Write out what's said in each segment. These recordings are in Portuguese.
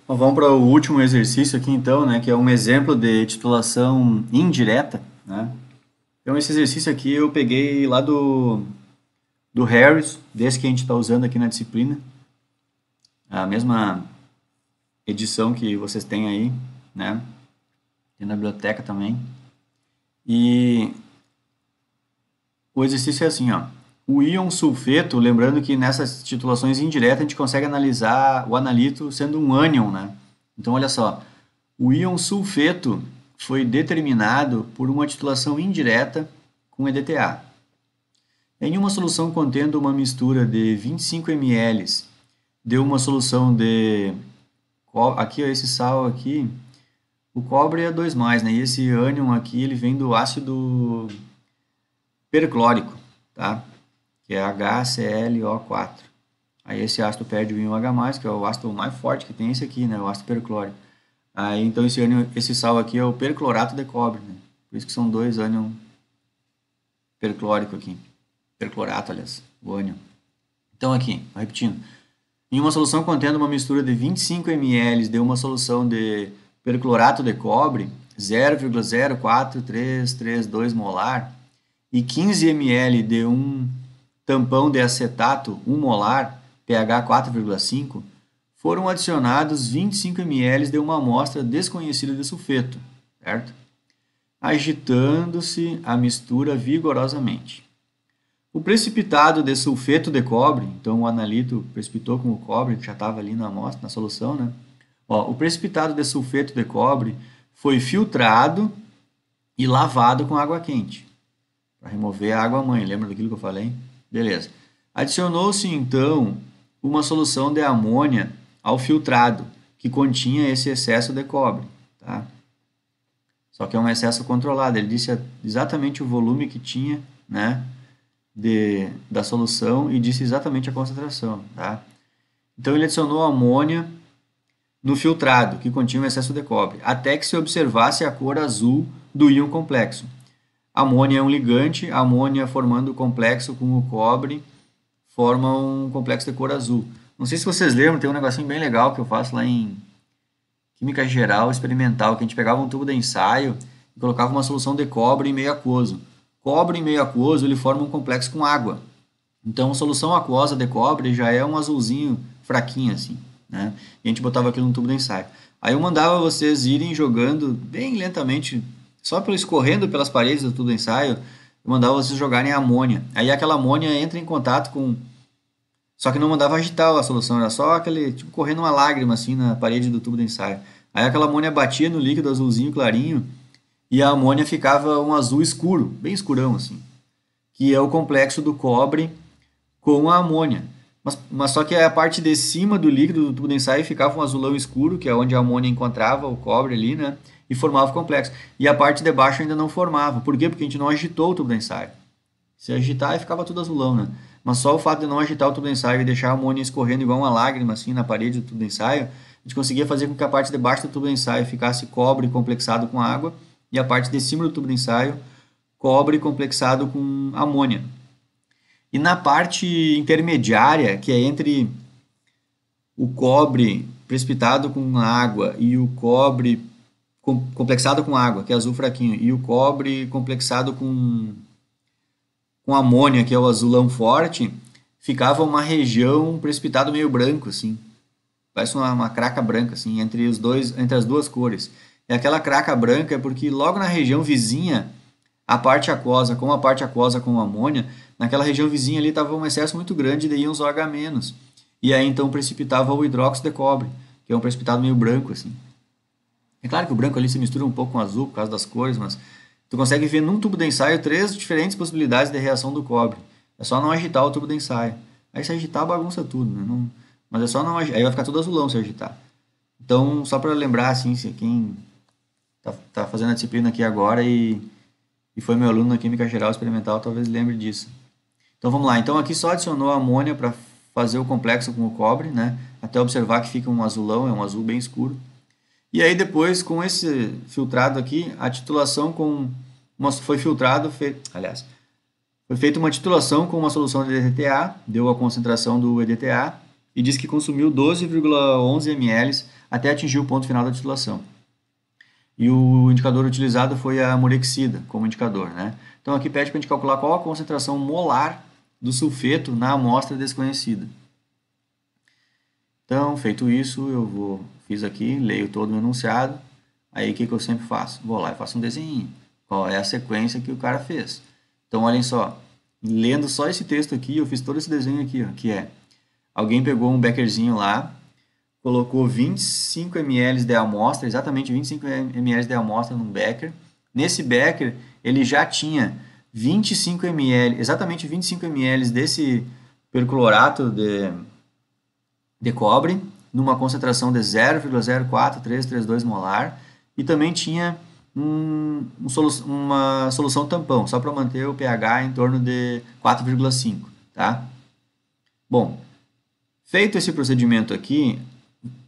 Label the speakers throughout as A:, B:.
A: Bom, vamos para o último exercício aqui então, né, que é um exemplo de titulação indireta, né? Então esse exercício aqui eu peguei lá do Harris, desse que a gente está usando aqui na disciplina, a mesma edição que vocês têm aí, né? Tem na biblioteca também. E o exercício é assim, ó. O íon sulfeto, lembrando que nessas titulações indiretas a gente consegue analisar o analito sendo um ânion, né? Então olha só, o íon sulfeto foi determinado por uma titulação indireta com EDTA. Em uma solução contendo uma mistura de 25 ml de uma solução de... Aqui, ó, esse sal aqui, o cobre é 2+, né? E esse ânion aqui, ele vem do ácido perclórico, tá? Que é HClO4. Aí esse ácido perde o íon H+, que é o ácido mais forte que tem esse aqui, né? O ácido perclórico. Aí, então, esse sal aqui é o perclorato de cobre, né? Por isso que são dois ânion perclórico aqui. Perclorato, aliás, o ânion. Então, aqui, repetindo. Em uma solução contendo uma mistura de 25 ml de uma solução de perclorato de cobre, 0,04332 molar, e 15 ml de um tampão de acetato 1 molar, pH 4,5, foram adicionados 25 ml de uma amostra desconhecida de sulfeto, certo? Agitando-se a mistura vigorosamente. O precipitado de sulfeto de cobre, então o analito precipitou com o cobre, que já estava ali na amostra, na solução, né? Ó, o precipitado de sulfeto de cobre foi filtrado e lavado com água quente, para remover a água-mãe. Lembra daquilo que eu falei? Beleza. Adicionou-se, então, uma solução de amônia ao filtrado, que continha esse excesso de cobre, tá? Só que é um excesso controlado. Ele disse exatamente o volume que tinha, né, da solução e disse exatamente a concentração, tá? Então ele adicionou amônia no filtrado, que continha um excesso de cobre, até que se observasse a cor azul do íon complexo. Amônia é um ligante, a amônia formando o complexo com o cobre forma um complexo de cor azul. Não sei se vocês lembram, tem um negocinho bem legal que eu faço lá em Química Geral Experimental, que a gente pegava um tubo de ensaio e colocava uma solução de cobre em meio aquoso. Cobre em meio aquoso, ele forma um complexo com água. Então, a solução aquosa de cobre já é um azulzinho fraquinho assim, né? E a gente botava aquilo no tubo de ensaio. Aí eu mandava vocês irem jogando bem lentamente, só pelo escorrendo pelas paredes do tubo de ensaio, eu mandava vocês jogarem amônia. Aí aquela amônia entra em contato com... Só que não mandava agitar a solução, era só aquele, tipo, correndo uma lágrima assim na parede do tubo de ensaio. Aí aquela amônia batia no líquido azulzinho clarinho e a amônia ficava um azul escuro, bem escurão assim, que é o complexo do cobre com a amônia. Mas só que a parte de cima do líquido do tubo de ensaio ficava um azulão escuro, que é onde a amônia encontrava o cobre ali, né? E formava o complexo. E a parte de baixo ainda não formava. Por quê? Porque a gente não agitou o tubo de ensaio. Se agitar, aí ficava tudo azulão, né? Mas só o fato de não agitar o tubo de ensaio e deixar a amônia escorrendo igual uma lágrima assim na parede do tubo de ensaio, a gente conseguia fazer com que a parte de baixo do tubo de ensaio ficasse cobre complexado com água e a parte de cima do tubo de ensaio cobre complexado com amônia. E na parte intermediária, que é entre o cobre precipitado com água e o cobre complexado com água, que é azul fraquinho, e o cobre complexado com amônia, que é o azulão forte, ficava uma região precipitado meio branco, assim. Parece uma craca branca, assim, entre as duas cores. E aquela craca branca é porque logo na região vizinha, a parte aquosa com amônia, naquela região vizinha ali estava um excesso muito grande de íons OH-. E aí então precipitava o hidróxido de cobre, que é um precipitado meio branco, assim. É claro que o branco ali se mistura um pouco com o azul por causa das cores, mas tu consegue ver num tubo de ensaio três diferentes possibilidades de reação do cobre. É só não agitar o tubo de ensaio. Aí se agitar, bagunça tudo, né? Não... Mas é só não agitar. Aí vai ficar tudo azulão se agitar. Então, só para lembrar, assim, se quem tá fazendo a disciplina aqui agora e foi meu aluno na Química Geral Experimental, talvez lembre disso. Então vamos lá. Então aqui só adicionou a amônia para fazer o complexo com o cobre, né? Até observar que fica um azulão, é um azul bem escuro. E aí depois, com esse filtrado aqui, a titulação foi filtrado, aliás, foi feita uma titulação com uma solução de EDTA, deu a concentração do EDTA, e diz que consumiu 12,11 ml até atingir o ponto final da titulação. E o indicador utilizado foi a murexida como indicador, né? Então aqui pede para a gente calcular qual a concentração molar do sulfeto na amostra desconhecida. Então, feito isso, fiz aqui, leio todo o enunciado, aí o que eu sempre faço? Vou lá e faço um desenho. Qual é a sequência que o cara fez? Então, olhem só, lendo só esse texto aqui, eu fiz todo esse desenho aqui, ó, que é, alguém pegou um bekerzinho lá, colocou 25 ml de amostra, exatamente 25 ml de amostra num beker. Nesse beker, ele já tinha 25 ml, exatamente 25 ml desse perclorato de cobre, numa concentração de 0,04332 molar, e também tinha uma solução tampão, só para manter o pH em torno de 4,5, tá? Bom, feito esse procedimento aqui,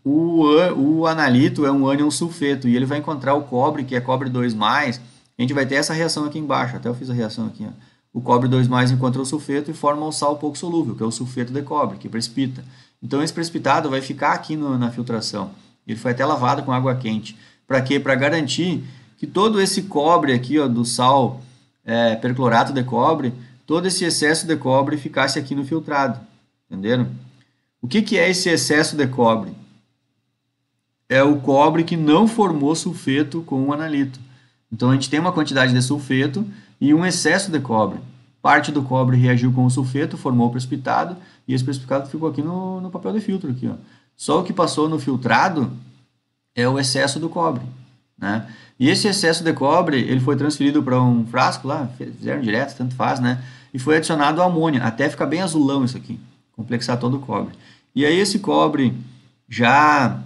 A: o analito é um ânion sulfeto e ele vai encontrar o cobre, que é cobre 2+, a gente vai ter essa reação aqui embaixo, até eu fiz a reação aqui, ó. O cobre 2+ encontra o sulfeto e forma o sal pouco solúvel, que é o sulfeto de cobre, que precipita. Então esse precipitado vai ficar aqui na filtração. Ele foi até lavado com água quente. Para quê? Para garantir que todo esse cobre aqui, ó, do sal perclorato de cobre, todo esse excesso de cobre ficasse aqui no filtrado. Entenderam? O que é esse excesso de cobre? É o cobre que não formou sulfeto com o analito. Então a gente tem uma quantidade de sulfeto e um excesso de cobre. Parte do cobre reagiu com o sulfeto, formou o precipitado, e esse precipitado ficou aqui no papel de filtro. Aqui, ó. Só o que passou no filtrado é o excesso do cobre, né? E esse excesso de cobre ele foi transferido para um frasco lá, fizeram direto, tanto faz, né? E foi adicionado amônia, até ficar bem azulão isso aqui, complexar todo o cobre. E aí esse cobre já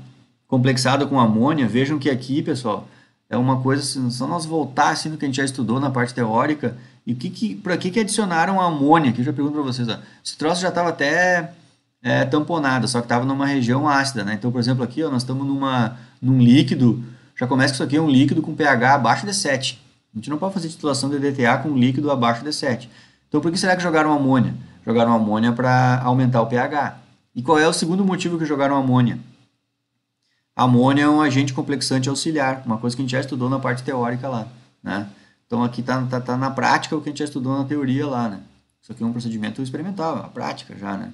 A: complexado com amônia, vejam que aqui, pessoal, é uma coisa, só nós voltar assim no que a gente já estudou na parte teórica, e para que adicionaram a amônia? Aqui eu já pergunto para vocês, ó, esse troço já estava até tamponado, só que estava numa região ácida, né? Então, por exemplo, aqui ó, nós estamos num líquido, já começa que isso aqui é um líquido com pH abaixo de 7. A gente não pode fazer titulação de DTA com líquido abaixo de 7. Então, por que será que jogaram amônia? Jogaram amônia para aumentar o pH. E qual é o segundo motivo que jogaram amônia? Amônia é um agente complexante auxiliar, uma coisa que a gente já estudou na parte teórica lá, né? Então aqui tá na prática o que a gente já estudou na teoria lá, né? Isso aqui é um procedimento experimental, a prática já, né?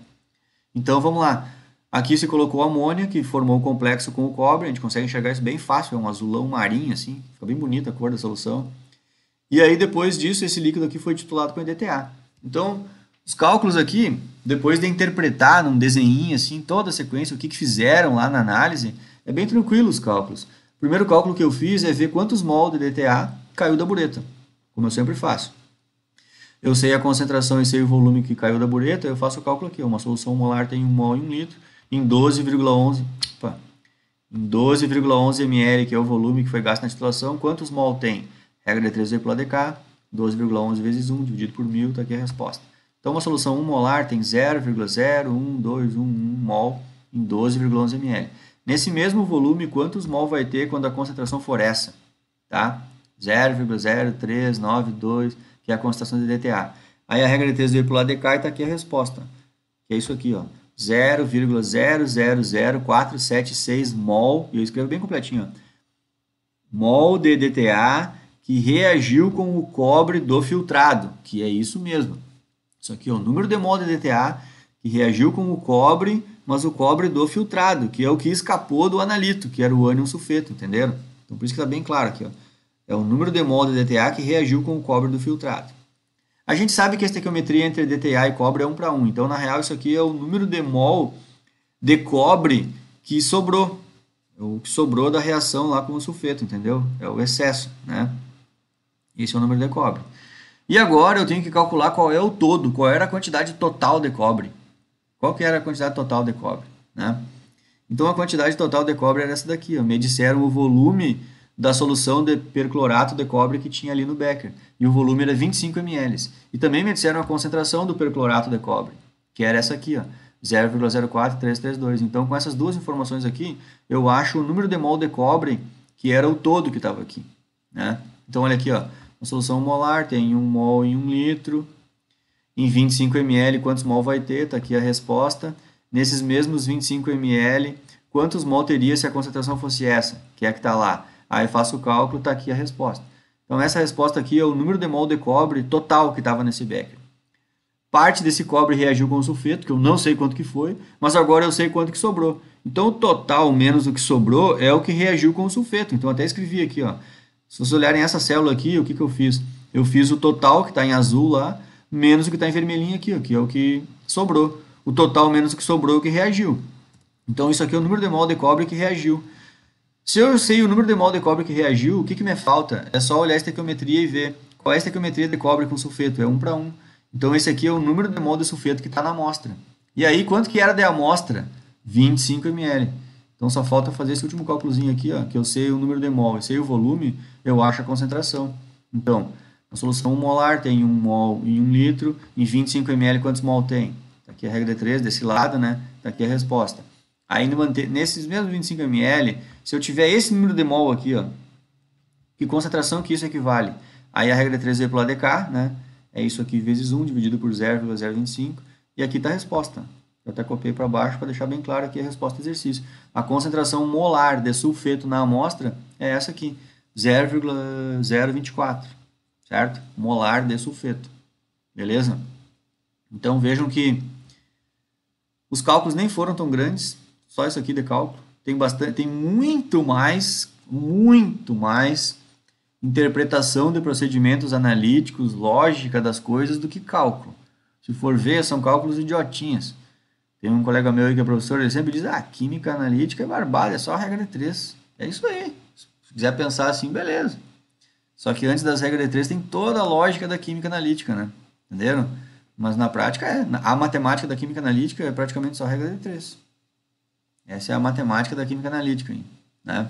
A: Então vamos lá. Aqui se colocou amônia, que formou o complexo com o cobre, a gente consegue enxergar isso bem fácil, é um azulão marinho assim, fica bem bonita a cor da solução. E aí depois disso esse líquido aqui foi titulado com EDTA. Então os cálculos aqui, depois de interpretar num desenho assim toda a sequência, o que fizeram lá na análise, é bem tranquilo os cálculos. O primeiro cálculo que eu fiz é ver quantos mol de DTA caiu da bureta, como eu sempre faço. Eu sei a concentração e sei o volume que caiu da bureta, eu faço o cálculo aqui. Uma solução molar tem 1 mol em 1 litro, em 12,11 ml, que é o volume que foi gasto na titulação, quantos mol tem? Regra de 3 por dk, 12,11 vezes 1 dividido por 1000, está aqui a resposta. Então, uma solução 1 molar tem 0,01211 mol em 12,11 ml. Nesse mesmo volume, quantos mol vai ter quando a concentração for essa? Tá? 0,0392, que é a concentração de DTA. Aí a regra de 3 veio para o lado de cá e está aqui a resposta. Que é isso aqui, ó. 0,000476 mol, e eu escrevo bem completinho, ó. Mol de DTA que reagiu com o cobre do filtrado, que é isso mesmo. Isso aqui é o número de mol de DTA que reagiu com o cobre, mas o cobre do filtrado, que é o que escapou do analito, que era o ânion sulfeto, entenderam? Então por isso que está bem claro aqui, ó. É o número de mol de DTA que reagiu com o cobre do filtrado. A gente sabe que a estequiometria entre DTA e cobre é 1 para 1, então na real isso aqui é o número de mol de cobre que sobrou, o que sobrou da reação lá com o sulfeto, entendeu? É o excesso, né? Esse é o número de cobre. E agora eu tenho que calcular qual é o todo, qual era a quantidade total de cobre. Qual que era a quantidade total de cobre, né? Então a quantidade total de cobre era essa daqui, ó. Me disseram o volume da solução de perclorato de cobre que tinha ali no beker, e o volume era 25 ml. E também me disseram a concentração do perclorato de cobre, que era essa aqui, ó, 0,04332. Então com essas duas informações aqui, eu acho o número de mol de cobre que era o todo que estava aqui, né? Então olha aqui, ó, a solução molar tem 1 mol em 1 litro, em 25 ml, quantos mol vai ter? Está aqui a resposta. nesses mesmos 25 ml, quantos mol teria se a concentração fosse essa, que é a que está lá? Aí faço o cálculo, está aqui a resposta. Então essa resposta aqui é o número de mol de cobre total que estava nesse becker. Parte desse cobre reagiu com o sulfeto, que eu não sei quanto que foi, mas agora eu sei quanto que sobrou. Então o total menos o que sobrou é o que reagiu com o sulfeto. Então até escrevi aqui, ó. Se vocês olharem essa célula aqui, o que eu fiz? Eu fiz o total, que está em azul lá, menos o que está em vermelhinho aqui, ó, que é o que sobrou. O total menos o que sobrou é o que reagiu. Então isso aqui é o número de mol de cobre que reagiu. Se eu sei o número de mol de cobre que reagiu, o que me falta? É só olhar a estequiometria e ver qual é a estequiometria de cobre com sulfeto. É 1 para 1. Então esse aqui é o número de mol de sulfeto que está na amostra. E aí, quanto que era de amostra? 25 ml. Então só falta fazer esse último cálculozinho aqui, ó, que eu sei o número de mol, eu sei o volume, eu acho a concentração. Então, a solução 1 molar tem 1 mol em 1 litro, em 25 ml quantos mol tem? Está aqui a regra de 3 desse lado, né? Está aqui a resposta. Aí nesses mesmos 25 ml, se eu tiver esse número de mol aqui, ó, que concentração que isso equivale? Aí a regra de 3 veio para o lado de cá, né? É isso aqui vezes 1 dividido por 0,025, e aqui está a resposta. Eu até copiei para baixo para deixar bem claro aqui a resposta do exercício. A concentração molar de sulfeto na amostra é essa aqui, 0,024, certo? Molar de sulfeto, beleza? Então vejam que os cálculos nem foram tão grandes, só isso aqui de cálculo. Tem muito mais interpretação de procedimentos analíticos, lógica das coisas do que cálculo. Se for ver, são cálculos idiotinhas. Tem um colega meu aí que é professor, ele sempre diz, química analítica é barbada, é só a regra de 3. É isso aí. Se quiser pensar assim, beleza. Só que antes das regras de 3 tem toda a lógica da química analítica, né? Entenderam? Mas na prática, a matemática da química analítica é praticamente só a regra de 3. Essa é a matemática da química analítica, né?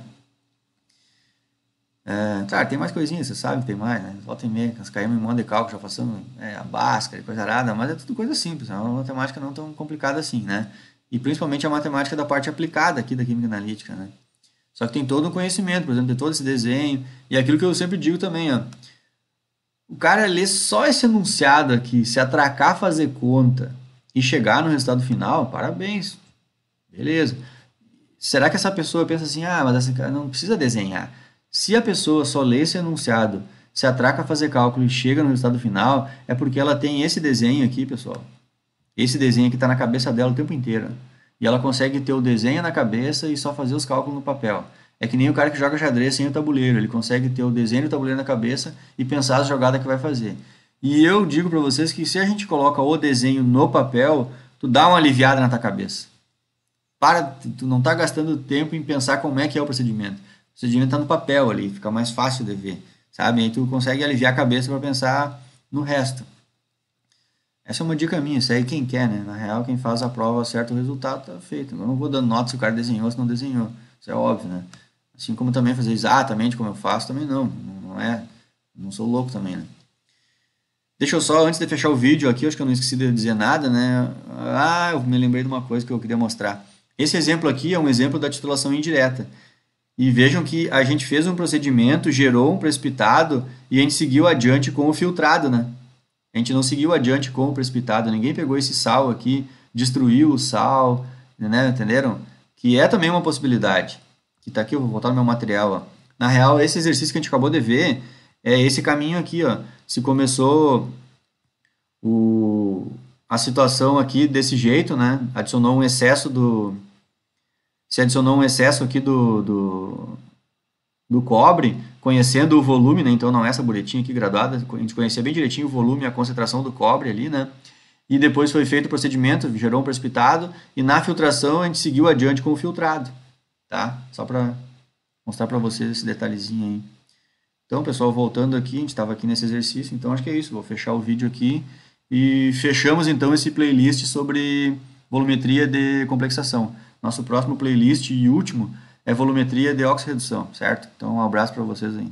A: Claro, tem mais coisinhas, você sabe que tem mais, né? Volta e meia, nós caímos em um monte de cálculo, já passamos a Bhaskara e coisa arada, mas é tudo coisa simples, é uma matemática não tão complicada assim, né? E principalmente a matemática da parte aplicada aqui da química analítica, né? Só que tem todo um conhecimento, por exemplo, tem todo esse desenho, e aquilo que eu sempre digo também, ó. O cara lê só esse enunciado aqui, se atracar, fazer conta e chegar no resultado final, parabéns, beleza. Será que essa pessoa pensa assim, mas esse cara não precisa desenhar? Se a pessoa só lê esse enunciado, se atraca a fazer cálculo e chega no resultado final, é porque ela tem esse desenho aqui, pessoal. Esse desenho aqui está na cabeça dela o tempo inteiro. E ela consegue ter o desenho na cabeça e só fazer os cálculos no papel. É que nem o cara que joga xadrez sem o tabuleiro. Ele consegue ter o desenho do tabuleiro na cabeça e pensar as jogadas que vai fazer. E eu digo para vocês que se a gente coloca o desenho no papel, tu dá uma aliviada na tua cabeça. Tu não está gastando tempo em pensar como é que é o procedimento. O procedimento está no papel ali, fica mais fácil de ver, sabe? Aí tu consegue aliviar a cabeça para pensar no resto. Essa é uma dica minha, isso aí quem quer, né? Na real, quem faz a prova acerta o resultado, tá feito. Eu não vou dando nota se o cara desenhou ou se não desenhou. Isso é óbvio, né? Assim como também fazer exatamente como eu faço, também não sou louco também, né? Deixa eu só, antes de fechar o vídeo aqui, acho que eu não esqueci de dizer nada, né? Eu me lembrei de uma coisa que eu queria mostrar. Esse exemplo aqui é um exemplo da titulação indireta. E vejam que a gente fez um procedimento, gerou um precipitado e a gente seguiu adiante com o filtrado, né? A gente não seguiu adiante com o precipitado, ninguém pegou esse sal aqui, destruiu o sal, né? Entenderam? Que é também uma possibilidade. Que tá aqui, eu vou voltar no meu material, ó. Na real, esse exercício que a gente acabou de ver é esse caminho aqui, ó. Se começou a situação aqui desse jeito, né? Se adicionou um excesso aqui do cobre, conhecendo o volume, né? Então não é essa boletinha aqui graduada, a gente conhecia bem direitinho o volume e a concentração do cobre ali, né? E depois foi feito o procedimento, gerou um precipitado, e na filtração a gente seguiu adiante com o filtrado, tá? Só para mostrar para vocês esse detalhezinho aí. Então, pessoal, voltando aqui, a gente estava aqui nesse exercício, então acho que é isso, vou fechar o vídeo aqui, e fechamos então esse playlist sobre volumetria de complexação. Nosso próximo playlist e último é volumetria de oxirredução, certo? Então, um abraço para vocês aí.